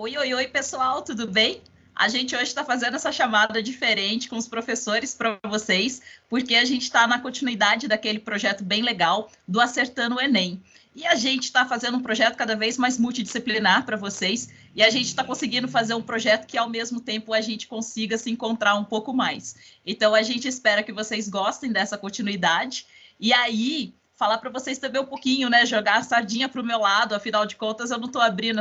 Oi, oi, oi, pessoal, tudo bem? A gente hoje está fazendo essa chamada diferente com os professores para vocês, porque a gente está na continuidade daquele projeto bem legal do Acertando o Enem. E a gente está fazendo um projeto cada vez mais multidisciplinar para vocês, e a gente está conseguindo fazer um projeto que, ao mesmo tempo, a gente consiga se encontrar um pouco mais. Então, a gente espera que vocês gostem dessa continuidade. E aí, falar para vocês também um pouquinho, né? Jogar a sardinha para o meu lado, afinal de contas, eu não estou abrindo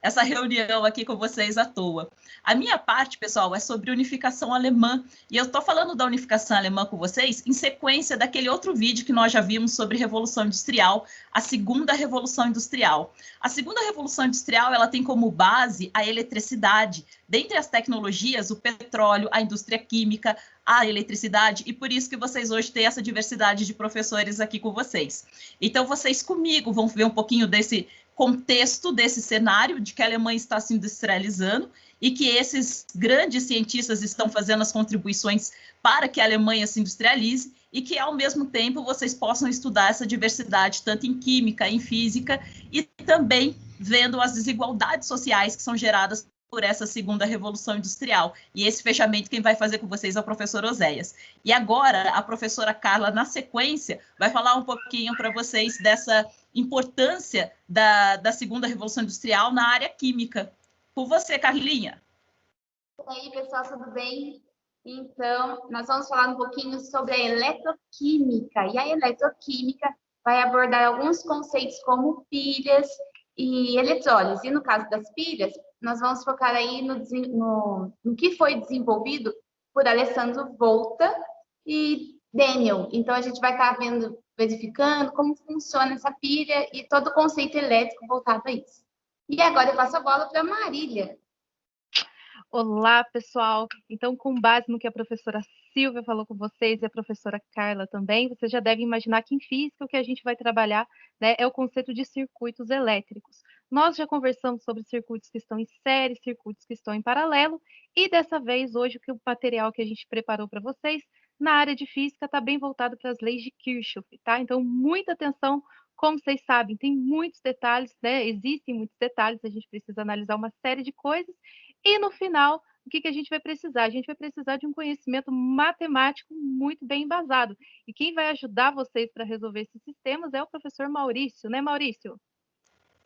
essa reunião aqui com vocês à toa. A minha parte, pessoal, é sobre unificação alemã, e eu estou falando da unificação alemã com vocês em sequência daquele outro vídeo que nós já vimos sobre Revolução Industrial, a segunda Revolução Industrial. A segunda Revolução Industrial, ela tem como base a eletricidade. Dentre as tecnologias, o petróleo, a indústria química, a eletricidade, e por isso que vocês hoje têm essa diversidade de professores aqui com vocês. Então, vocês comigo vão ver um pouquinho desse contexto, desse cenário de que a Alemanha está se industrializando e que esses grandes cientistas estão fazendo as contribuições para que a Alemanha se industrialize e que, ao mesmo tempo, vocês possam estudar essa diversidade, tanto em química, em física, e também vendo as desigualdades sociais que são geradas por essa segunda revolução industrial. E esse fechamento quem vai fazer com vocês é o professor Oséias. E agora a professora Carla, na sequência, vai falar um pouquinho para vocês dessa importância da segunda revolução industrial na área química. Com você, Carlinha. E aí, pessoal, tudo bem? Então, nós vamos falar um pouquinho sobre a eletroquímica. E a eletroquímica vai abordar alguns conceitos como pilhas e eletrólise. E no caso das pilhas, nós vamos focar aí no que foi desenvolvido por Alessandro Volta e Daniel. Então, a gente vai estar verificando como funciona essa pilha e todo o conceito elétrico voltado a isso. E agora eu passo a bola para a Marília. Olá, pessoal! Então, com base no que a professora Silvia falou com vocês e a professora Carla também, vocês já devem imaginar que em física o que a gente vai trabalhar, né, é o conceito de circuitos elétricos. Nós já conversamos sobre circuitos que estão em série, circuitos que estão em paralelo, e dessa vez, hoje, o material que a gente preparou para vocês, na área de física, está bem voltado para as leis de Kirchhoff, tá? Então, muita atenção. Como vocês sabem, tem muitos detalhes, né? Existem muitos detalhes, a gente precisa analisar uma série de coisas, e no final, o que a gente vai precisar? A gente vai precisar de um conhecimento matemático muito bem embasado. E quem vai ajudar vocês para resolver esses sistemas é o professor Maurício, né, Maurício?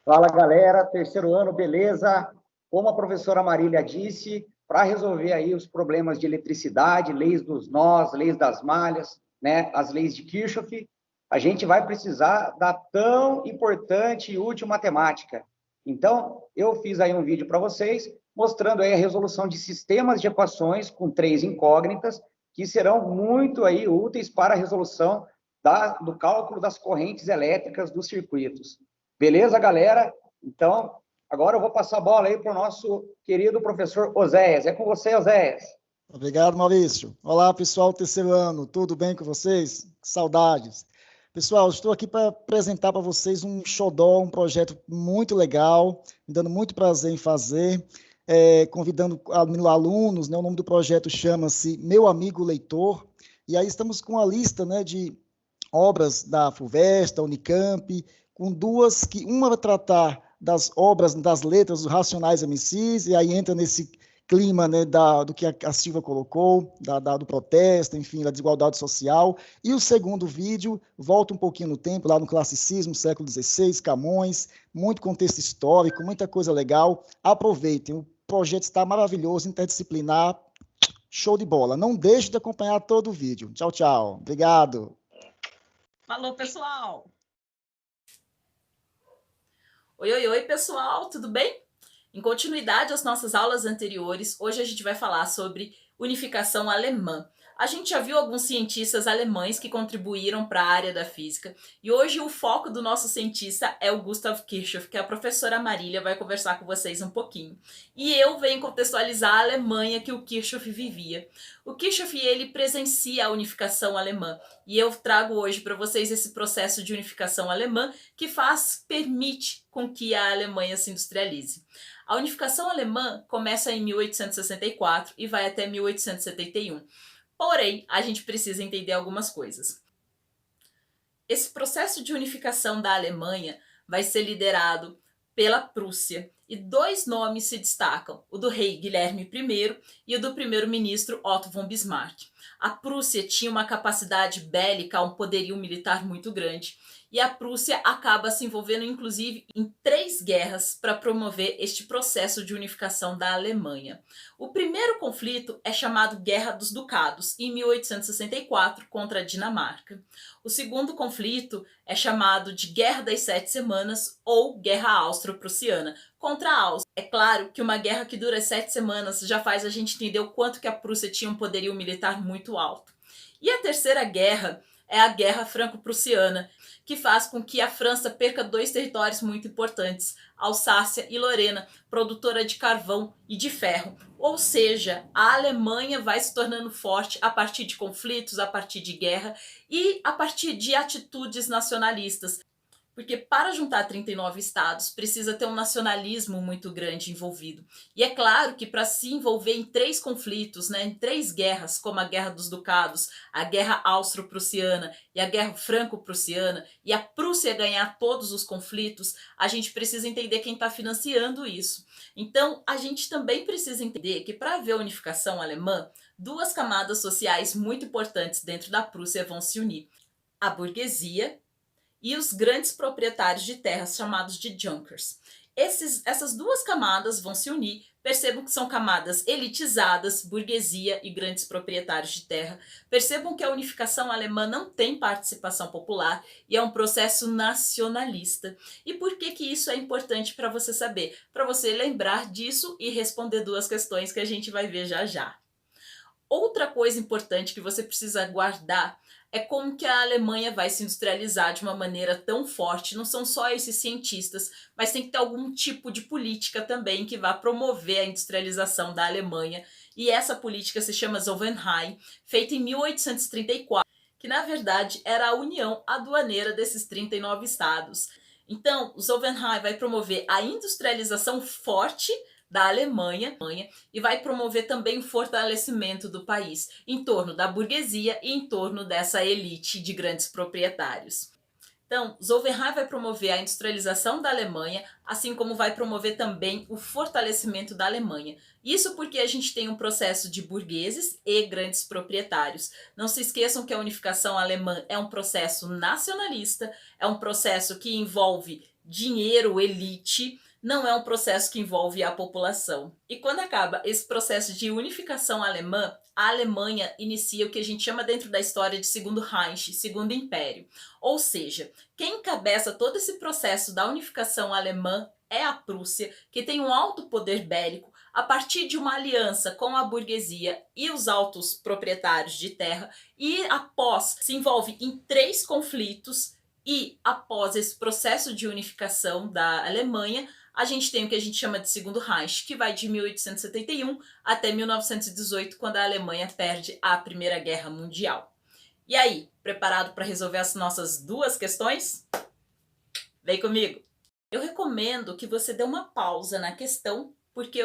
Fala, galera, terceiro ano, beleza? Como a professora Marília disse, para resolver aí os problemas de eletricidade, leis dos nós, leis das malhas, né, as leis de Kirchhoff, a gente vai precisar da tão importante e útil matemática. Então, eu fiz aí um vídeo para vocês, mostrando aí a resolução de sistemas de equações com 3 incógnitas, que serão muito aí úteis para a resolução do cálculo das correntes elétricas dos circuitos. Beleza, galera? Então, agora eu vou passar a bola aí para o nosso querido professor Oséias. É com você, Oséias. Obrigado, Maurício. Olá, pessoal, terceiro ano. Tudo bem com vocês? Saudades. Pessoal, estou aqui para apresentar para vocês um xodó, um projeto muito legal, me dando muito prazer em fazer, convidando alunos, né? O nome do projeto chama-se Meu Amigo Leitor, e aí estamos com a lista, né, de obras da FUVEST, da Unicamp, com duas, que uma vai tratar das obras, das letras dos Racionais MCs, e aí entra nesse clima, né, do que a Silvia colocou, do protesto, enfim, da desigualdade social. E o segundo vídeo volta um pouquinho no tempo, lá no classicismo, século XVI, Camões, muito contexto histórico, muita coisa legal. Aproveitem, o projeto está maravilhoso, interdisciplinar, show de bola. Não deixe de acompanhar todo o vídeo. Tchau, tchau. Obrigado. Falou, pessoal! Oi, oi, oi, pessoal, tudo bem? Em continuidade às nossas aulas anteriores, hoje a gente vai falar sobre unificação alemã. A gente já viu alguns cientistas alemães que contribuíram para a área da física e hoje o foco do nosso cientista é o Gustav Kirchhoff, que a professora Marília vai conversar com vocês um pouquinho. E eu venho contextualizar a Alemanha que o Kirchhoff vivia. O Kirchhoff, ele presencia a unificação alemã e eu trago hoje para vocês esse processo de unificação alemã que permite com que a Alemanha se industrialize. A unificação alemã começa em 1864 e vai até 1871. Porém, a gente precisa entender algumas coisas. Esse processo de unificação da Alemanha vai ser liderado pela Prússia. e 2 nomes se destacam, o do rei Guilherme I e o do primeiro-ministro Otto von Bismarck. A Prússia tinha uma capacidade bélica, um poderio militar muito grande, e a Prússia acaba se envolvendo, inclusive, em 3 guerras para promover este processo de unificação da Alemanha. O primeiro conflito é chamado Guerra dos Ducados, em 1864, contra a Dinamarca. O segundo conflito é chamado de Guerra das 7 Semanas ou Guerra Austro-Prussiana, contra a Áustria. É claro que uma guerra que dura 7 semanas já faz a gente entender o quanto que a Prússia tinha um poderio militar muito alto. E a terceira guerra é a Guerra Franco-Prussiana, que faz com que a França perca 2 territórios muito importantes, Alsácia e Lorena, produtora de carvão e de ferro. Ou seja, a Alemanha vai se tornando forte a partir de conflitos, a partir de guerra e a partir de atitudes nacionalistas. Porque para juntar 39 estados, precisa ter um nacionalismo muito grande envolvido. E é claro que para se envolver em 3 conflitos, né, em 3 guerras, como a Guerra dos Ducados, a Guerra Austro-Prussiana e a Guerra Franco-Prussiana, e a Prússia ganhar todos os conflitos, a gente precisa entender quem está financiando isso. Então, a gente também precisa entender que para haver a unificação alemã, 2 camadas sociais muito importantes dentro da Prússia vão se unir. A burguesia e os grandes proprietários de terras chamados de Junkers. Essas 2 camadas vão se unir, percebam que são camadas elitizadas, burguesia e grandes proprietários de terra. Percebam que a unificação alemã não tem participação popular e é um processo nacionalista. E por que isso é importante para você saber? Para você lembrar disso e responder 2 questões que a gente vai ver já já. Outra coisa importante que você precisa guardar é como que a Alemanha vai se industrializar de uma maneira tão forte. Não são só esses cientistas, mas tem que ter algum tipo de política também que vá promover a industrialização da Alemanha. E essa política se chama Zollverein, feita em 1834, que na verdade era a união aduaneira desses 39 estados. Então, o Zollverein vai promover a industrialização forte da Alemanha e vai promover também o fortalecimento do país em torno da burguesia e em torno dessa elite de grandes proprietários. Então, Zollverein vai promover a industrialização da Alemanha, assim como vai promover também o fortalecimento da Alemanha. Isso porque a gente tem um processo de burgueses e grandes proprietários. Não se esqueçam que a unificação alemã é um processo nacionalista, é um processo que envolve dinheiro, elite, não é um processo que envolve a população. E quando acaba esse processo de unificação alemã, a Alemanha inicia o que a gente chama dentro da história de Segundo Reich, Segundo Império. Ou seja, quem encabeça todo esse processo da unificação alemã é a Prússia, que tem um alto poder bélico a partir de uma aliança com a burguesia e os altos proprietários de terra, e após se envolve em 3 conflitos, e após esse processo de unificação da Alemanha, a gente tem o que a gente chama de Segundo Reich, que vai de 1871 até 1918, quando a Alemanha perde a Primeira Guerra Mundial. E aí, preparado para resolver as nossas 2 questões? Vem comigo! Eu recomendo que você dê uma pausa na questão, porque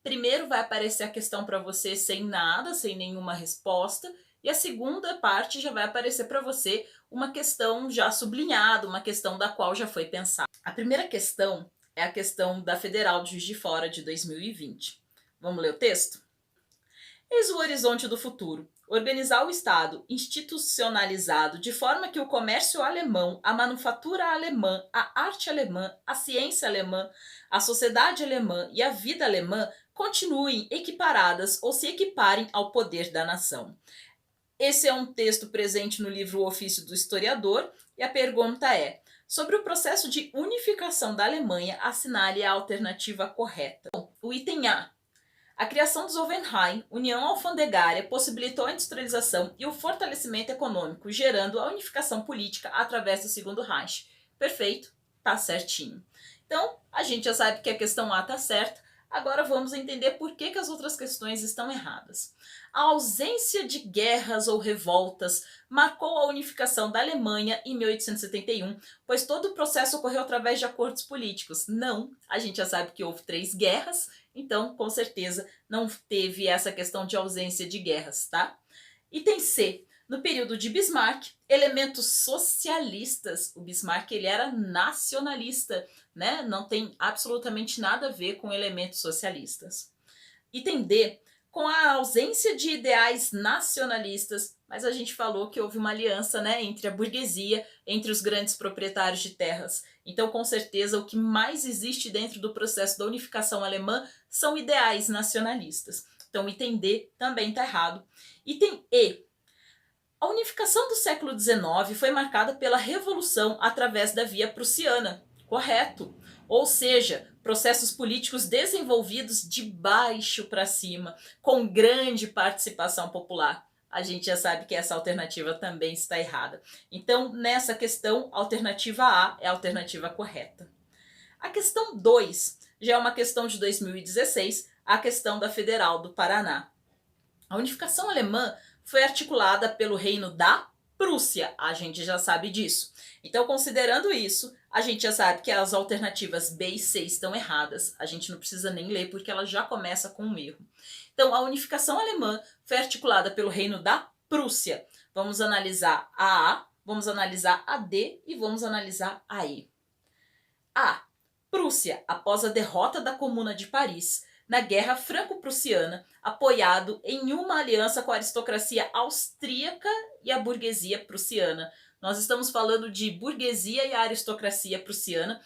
primeiro vai aparecer a questão para você sem nada, sem nenhuma resposta, e a segunda parte já vai aparecer para você uma questão já sublinhada, uma questão da qual já foi pensada. A primeira questão é a questão da Federal de Juiz de Fora de 2020. Vamos ler o texto? Eis o horizonte do futuro. Organizar o Estado institucionalizado de forma que o comércio alemão, a manufatura alemã, a arte alemã, a ciência alemã, a sociedade alemã e a vida alemã continuem equiparadas ou se equiparem ao poder da nação. Esse é um texto presente no livro O Ofício do Historiador e a pergunta é: sobre o processo de unificação da Alemanha, assinale a alternativa correta. O item A. A criação do Zollverein, União Alfandegária, possibilitou a industrialização e o fortalecimento econômico, gerando a unificação política através do Segundo Reich. Perfeito, tá certinho. Então, a gente já sabe que a questão A tá certa. Agora vamos entender por que as outras questões estão erradas. A ausência de guerras ou revoltas marcou a unificação da Alemanha em 1871, pois todo o processo ocorreu através de acordos políticos. Não, a gente já sabe que houve 3 guerras, então com certeza não teve essa questão de ausência de guerras, tá? Item C. No período de Bismarck, elementos socialistas, o Bismarck ele era nacionalista, né? Não tem absolutamente nada a ver com elementos socialistas. Item D, com a ausência de ideais nacionalistas, mas a gente falou que houve uma aliança, né, entre a burguesia, entre os grandes proprietários de terras. Então, com certeza, o que mais existe dentro do processo da unificação alemã são ideais nacionalistas. Então, item D também está errado. Item E. A unificação do século XIX foi marcada pela revolução através da via prussiana. Correto. Ou seja, processos políticos desenvolvidos de baixo para cima, com grande participação popular. A gente já sabe que essa alternativa também está errada. Então, nessa questão, a alternativa A é a alternativa correta. A questão 2 já é uma questão de 2016, a questão da Federal do Paraná. A unificação alemã foi articulada pelo Reino da Prússia, a gente já sabe disso. Então, considerando isso, a gente já sabe que as alternativas B e C estão erradas. A gente não precisa nem ler porque ela já começa com um erro. Então, a unificação alemã foi articulada pelo Reino da Prússia. Vamos analisar a A, vamos analisar a D e vamos analisar a E. A. Prússia, após a derrota da Comuna de Paris, na Guerra Franco-Prussiana, apoiado em uma aliança com a aristocracia austríaca e a burguesia prussiana. Nós estamos falando de burguesia e a aristocracia prussiana.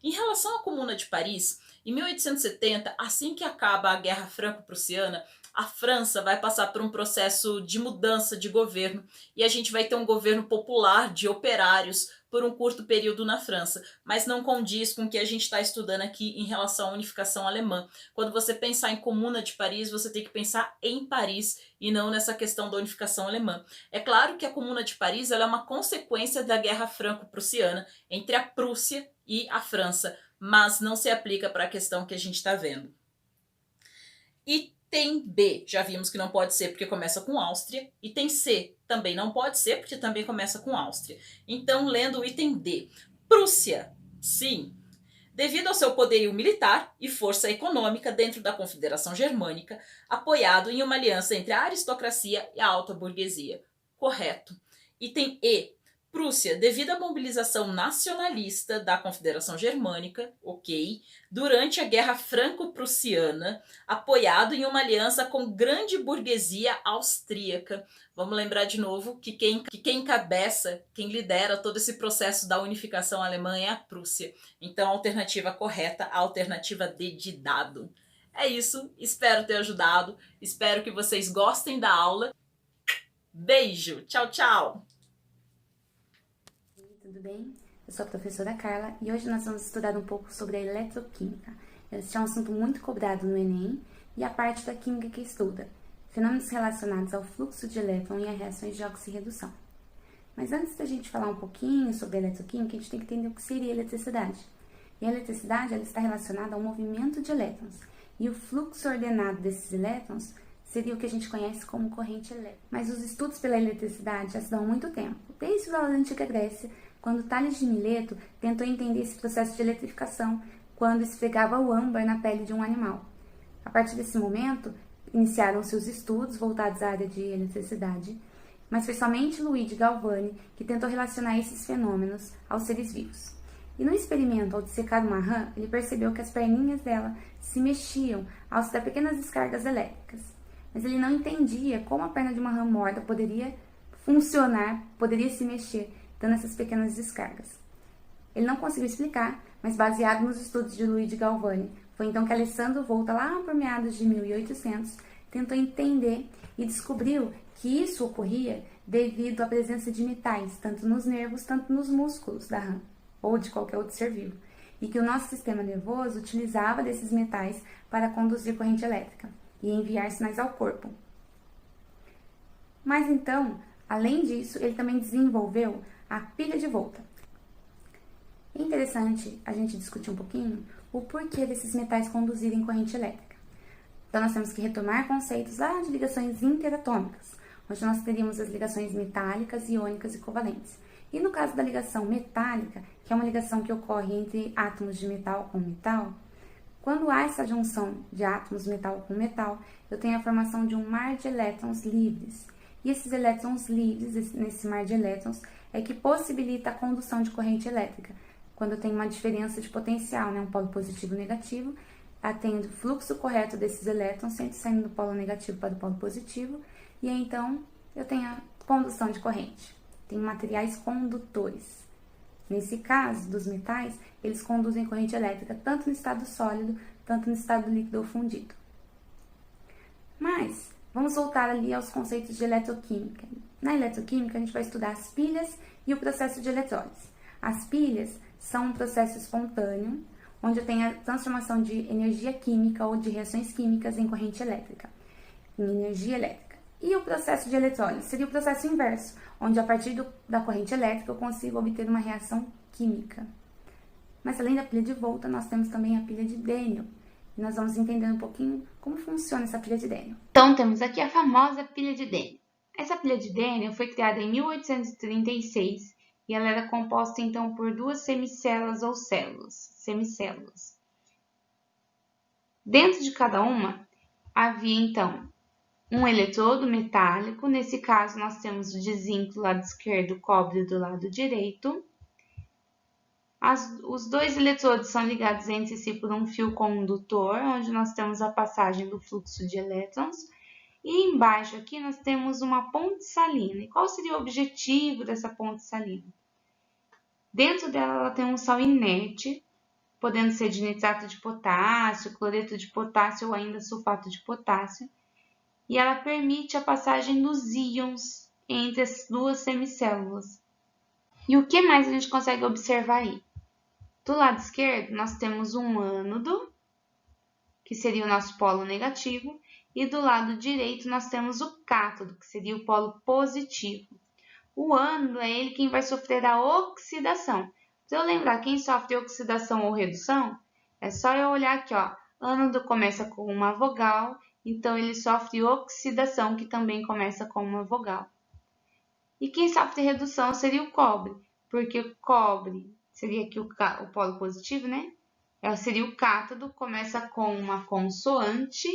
Em relação à Comuna de Paris, em 1870, assim que acaba a Guerra Franco-Prussiana, a França vai passar por um processo de mudança de governo e a gente vai ter um governo popular de operários por um curto período na França, mas não condiz com o que a gente está estudando aqui em relação à unificação alemã. Quando você pensar em Comuna de Paris, você tem que pensar em Paris e não nessa questão da unificação alemã. É claro que a Comuna de Paris ela é uma consequência da Guerra Franco-Prussiana entre a Prússia e a França, mas não se aplica para a questão que a gente está vendo. Item B, já vimos que não pode ser porque começa com Áustria. Item C, também não pode ser porque também começa com Áustria. Então, lendo o item D. Prússia, sim. Devido ao seu poderio militar e força econômica dentro da Confederação Germânica, apoiado em uma aliança entre a aristocracia e a alta burguesia. Correto. Item E. Prússia, devido à mobilização nacionalista da Confederação Germânica, ok, durante a Guerra Franco-Prussiana, apoiado em uma aliança com grande burguesia austríaca. Vamos lembrar de novo que quem encabeça, quem lidera todo esse processo da unificação alemã é a Prússia. Então, a alternativa correta, a alternativa D de dado. É isso, espero ter ajudado, espero que vocês gostem da aula. Beijo, tchau, tchau! Tudo bem? Eu sou a professora Carla e hoje nós vamos estudar um pouco sobre a eletroquímica. Esse é um assunto muito cobrado no Enem e a parte da química que estuda fenômenos relacionados ao fluxo de elétron e a reações de oxirredução. Mas antes da gente falar um pouquinho sobre a eletroquímica, a gente tem que entender o que seria a eletricidade. E a eletricidade ela está relacionada ao movimento de elétrons e o fluxo ordenado desses elétrons seria o que a gente conhece como corrente elétrica. Mas os estudos pela eletricidade já se dão há muito tempo, desde a antiga Grécia, quando Tales de Mileto tentou entender esse processo de eletrificação quando esfregava o âmbar na pele de um animal. A partir desse momento, iniciaram-se os estudos voltados à área de eletricidade, mas foi somente Luigi Galvani que tentou relacionar esses fenômenos aos seres vivos. E no experimento, ao dissecar uma rã, ele percebeu que as perninhas dela se mexiam ao se dar pequenas descargas elétricas. Mas ele não entendia como a perna de uma rã morta poderia funcionar, poderia se mexer, dando essas pequenas descargas. Ele não conseguiu explicar, mas baseado nos estudos de Luigi Galvani, foi então que Alessandro Volta, lá por meados de 1800, tentou entender e descobriu que isso ocorria devido à presença de metais, tanto nos nervos, tanto nos músculos da rã, ou de qualquer outro ser vivo, e que o nosso sistema nervoso utilizava desses metais para conduzir corrente elétrica e enviar sinais ao corpo. Mas então, além disso, ele também desenvolveu a pilha de Volta. É interessante a gente discutir um pouquinho o porquê desses metais conduzirem corrente elétrica. Então, nós temos que retomar conceitos lá de ligações interatômicas, onde nós teríamos as ligações metálicas, iônicas e covalentes. E no caso da ligação metálica, que é uma ligação que ocorre entre átomos de metal com metal, quando há essa junção de átomos metal com metal, eu tenho a formação de um mar de elétrons livres. E esses elétrons livres, nesse mar de elétrons, é que possibilita a condução de corrente elétrica, quando tem uma diferença de potencial, né? Um polo positivo e negativo, tendo o fluxo correto desses elétrons, sempre saindo do polo negativo para o polo positivo, e aí, então eu tenho a condução de corrente. Tem materiais condutores. Nesse caso, dos metais, eles conduzem corrente elétrica tanto no estado sólido, tanto no estado líquido ou fundido. Mas, vamos voltar ali aos conceitos de eletroquímica. Na eletroquímica, a gente vai estudar as pilhas e o processo de eletrólise. As pilhas são um processo espontâneo, onde eu tenho a transformação de energia química ou de reações químicas em corrente elétrica, em energia elétrica. E o processo de eletrólise seria o processo inverso, onde a partir da corrente elétrica eu consigo obter uma reação química. Mas além da pilha de volta, nós temos também a pilha de Daniel. E nós vamos entender um pouquinho como funciona essa pilha de Daniel. Então temos aqui a famosa pilha de Daniel. Essa pilha de Daniel foi criada em 1836 e ela era composta então por duas semicélulas ou semicélulas. Dentro de cada uma havia então um eletrodo metálico, nesse caso nós temos o de zinco do lado esquerdo, o cobre do lado direito. Os dois eletrodos são ligados entre si por um fio condutor, onde nós temos a passagem do fluxo de elétrons. E embaixo aqui nós temos uma ponte salina. E qual seria o objetivo dessa ponte salina? Dentro dela ela tem um sal inerte, podendo ser de nitrato de potássio, cloreto de potássio ou ainda sulfato de potássio. E ela permite a passagem dos íons entre as duas semicélulas. E o que mais a gente consegue observar aí? Do lado esquerdo, nós temos um ânodo, que seria o nosso polo negativo, e do lado direito nós temos o cátodo, que seria o polo positivo. O ânodo é ele quem vai sofrer a oxidação. Para eu lembrar quem sofre oxidação ou redução, é só eu olhar aqui, ó. Ânodo começa com uma vogal, então ele sofre oxidação, que também começa com uma vogal. E quem sofre redução seria o cobre, porque o cobre seria aqui o polo positivo, né? Seria o cátodo, começa com uma consoante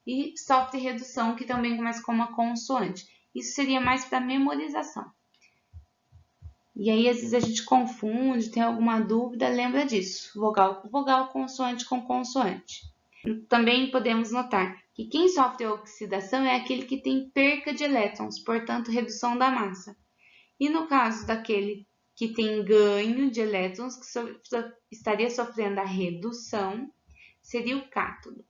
e sofre redução, que também começa com uma consoante. Isso seria mais para memorização. E aí, às vezes, a gente confunde, tem alguma dúvida, lembra disso. Vogal com vogal, consoante com consoante. Também podemos notar que quem sofre oxidação é aquele que tem perca de elétrons, portanto, redução da massa. E no caso daquele que tem ganho de elétrons, que estaria sofrendo a redução, seria o cátodo.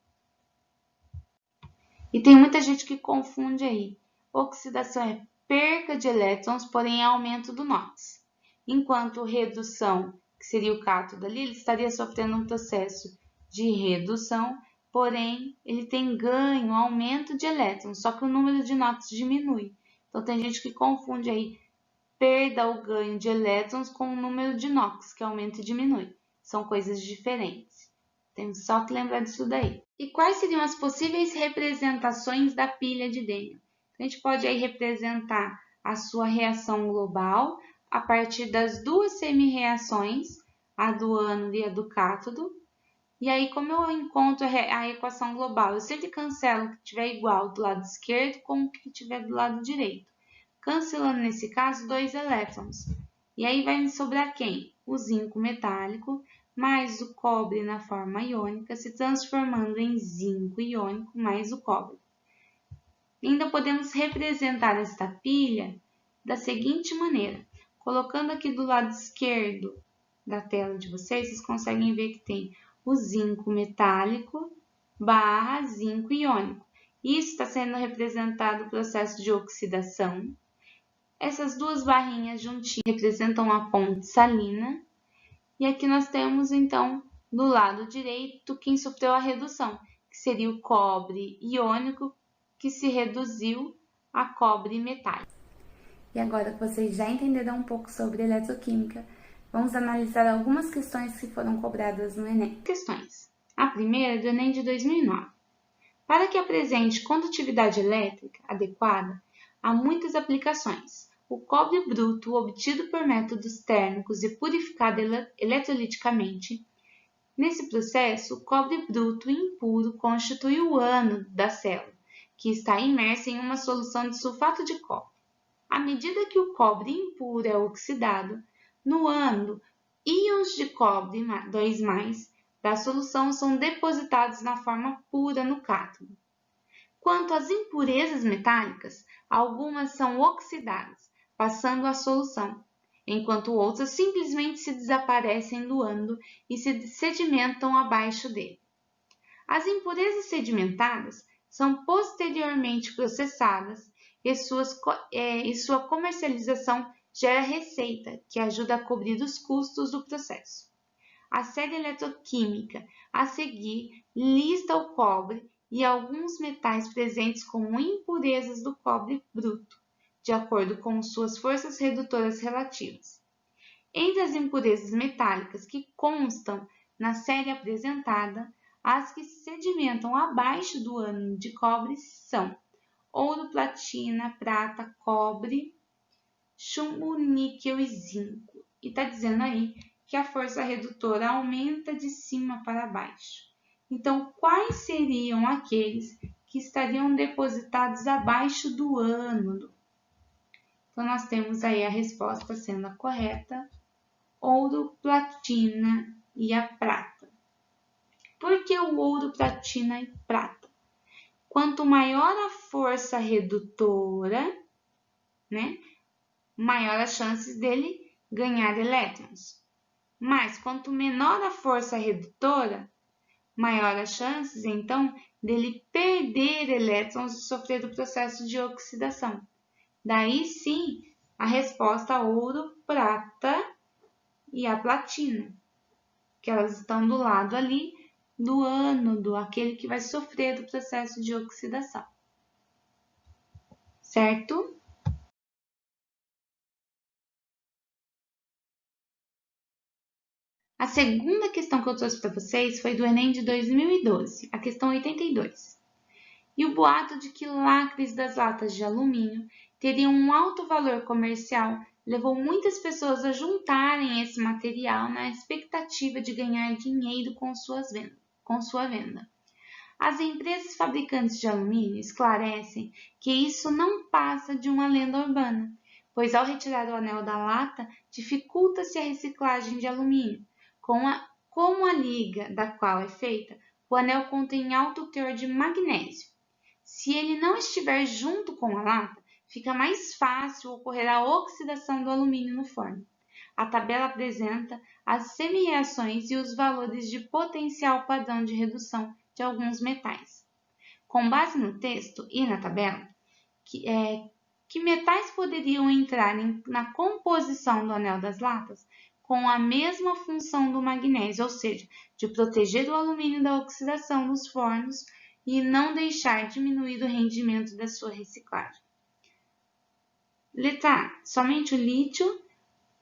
E tem muita gente que confunde aí. Oxidação é perca de elétrons, porém aumento do NOx. Enquanto redução, que seria o cátodo ali, ele estaria sofrendo um processo de redução, porém ele tem ganho, aumento de elétrons, só que o número de NOx diminui. Então tem gente que confunde aí perda ou ganho de elétrons com o número de NOx, que aumenta e diminui. São coisas diferentes. Temos só que lembrar disso daí. E quais seriam as possíveis representações da pilha de Daniel? A gente pode aí representar a sua reação global a partir das duas semi-reações, a do ânodo e a do cátodo. E aí, como eu encontro a equação global? Eu sempre cancelo o que tiver igual do lado esquerdo com o que tiver do lado direito. Cancelando, nesse caso, 2 elétrons. E aí vai me sobrar quem? O zinco metálico mais o cobre na forma iônica, se transformando em zinco iônico mais o cobre. Ainda podemos representar esta pilha da seguinte maneira. Colocando aqui do lado esquerdo da tela de vocês, vocês conseguem ver que tem o zinco metálico barra zinco iônico. Isso está sendo representado no processo de oxidação. Essas duas barrinhas juntinhas representam a ponte salina. E aqui nós temos, então, do lado direito, quem sofreu a redução, que seria o cobre iônico, que se reduziu a cobre metálico. E agora que vocês já entenderam um pouco sobre eletroquímica, vamos analisar algumas questões que foram cobradas no Enem. Questões. A primeira é do Enem de 2009. Para que apresente condutividade elétrica adequada, há muitas aplicações. O cobre bruto, obtido por métodos térmicos e purificado eletroliticamente. Nesse processo, o cobre bruto impuro constitui o ânodo da célula, que está imersa em uma solução de sulfato de cobre. À medida que o cobre impuro é oxidado, no ânodo, íons de cobre 2+, da solução são depositados na forma pura no cátodo. Quanto às impurezas metálicas, algumas são oxidadas, passando à solução, enquanto outras simplesmente se desaparecem do ânodo e se sedimentam abaixo dele. As impurezas sedimentadas são posteriormente processadas e sua comercialização gera receita, que ajuda a cobrir os custos do processo. A série eletroquímica a seguir lista o cobre e alguns metais presentes como impurezas do cobre bruto, de acordo com suas forças redutoras relativas. Entre as impurezas metálicas que constam na série apresentada, as que se sedimentam abaixo do ânodo de cobre são ouro, platina, prata, cobre, chumbo, níquel e zinco. E está dizendo aí que a força redutora aumenta de cima para baixo. Então, quais seriam aqueles que estariam depositados abaixo do ânodo? Então, nós temos aí a resposta sendo a correta: ouro, platina e a prata. Por que o ouro, platina e prata? Quanto maior a força redutora, maior as chances dele ganhar elétrons. Mas quanto menor a força redutora, maior as chances, então, dele perder elétrons e sofrer o processo de oxidação. Daí sim, a resposta ouro, prata e a platina, que elas estão do lado ali do ânodo, aquele que vai sofrer do processo de oxidação. Certo? A segunda questão que eu trouxe para vocês foi do Enem de 2012, a questão 82. E o boato de que lacres das latas de alumínio teriam um alto valor comercial levou muitas pessoas a juntarem esse material na expectativa de ganhar dinheiro com sua venda. As empresas fabricantes de alumínio esclarecem que isso não passa de uma lenda urbana, pois ao retirar o anel da lata, dificulta-se a reciclagem de alumínio. Como a liga da qual é feita, o anel contém alto teor de magnésio. Se ele não estiver junto com a lata, fica mais fácil ocorrer a oxidação do alumínio no forno. A tabela apresenta as semi-reações e os valores de potencial padrão de redução de alguns metais. Com base no texto e na tabela, que metais poderiam entrar na composição do anel das latas com a mesma função do magnésio, ou seja, de proteger o alumínio da oxidação nos fornos e não deixar diminuir o rendimento da sua reciclagem. Letra A, somente o lítio,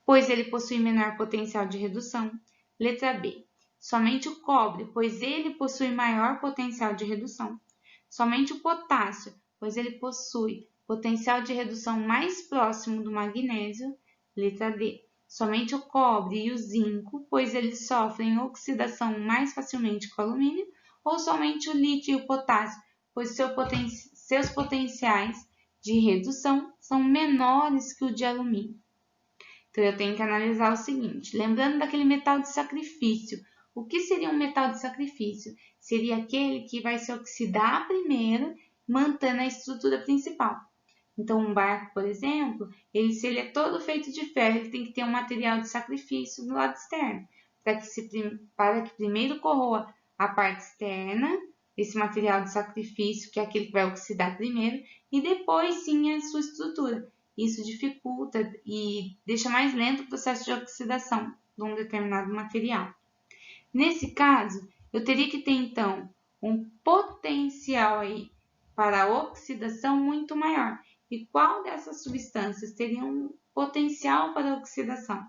pois ele possui menor potencial de redução. Letra B, somente o cobre, pois ele possui maior potencial de redução. Somente o potássio, pois ele possui potencial de redução mais próximo do magnésio. Letra D, somente o cobre e o zinco, pois eles sofrem oxidação mais facilmente que o alumínio. Ou somente o lítio e o potássio, pois seus potenciais de redução são menores que o de alumínio. Então, eu tenho que analisar o seguinte, lembrando daquele metal de sacrifício. O que seria um metal de sacrifício? Seria aquele que vai se oxidar primeiro, mantendo a estrutura principal. Então, um barco, por exemplo, se ele é todo feito de ferro, ele tem que ter um material de sacrifício do lado externo, para que primeiro corroa a parte externa, esse material de sacrifício, que é aquele que vai oxidar primeiro, e depois sim a sua estrutura. Isso dificulta e deixa mais lento o processo de oxidação de um determinado material. Nesse caso, eu teria que ter, então, um potencial aí para a oxidação muito maior. E qual dessas substâncias teria um potencial para a oxidação?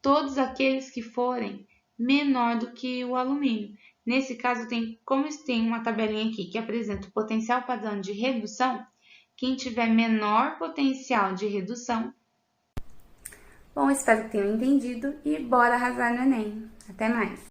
Todos aqueles que forem menor do que o alumínio. Nesse caso, como tem uma tabelinha aqui que apresenta o potencial padrão de redução, quem tiver menor potencial de redução. Bom, espero que tenham entendido e bora arrasar no Enem. Até mais!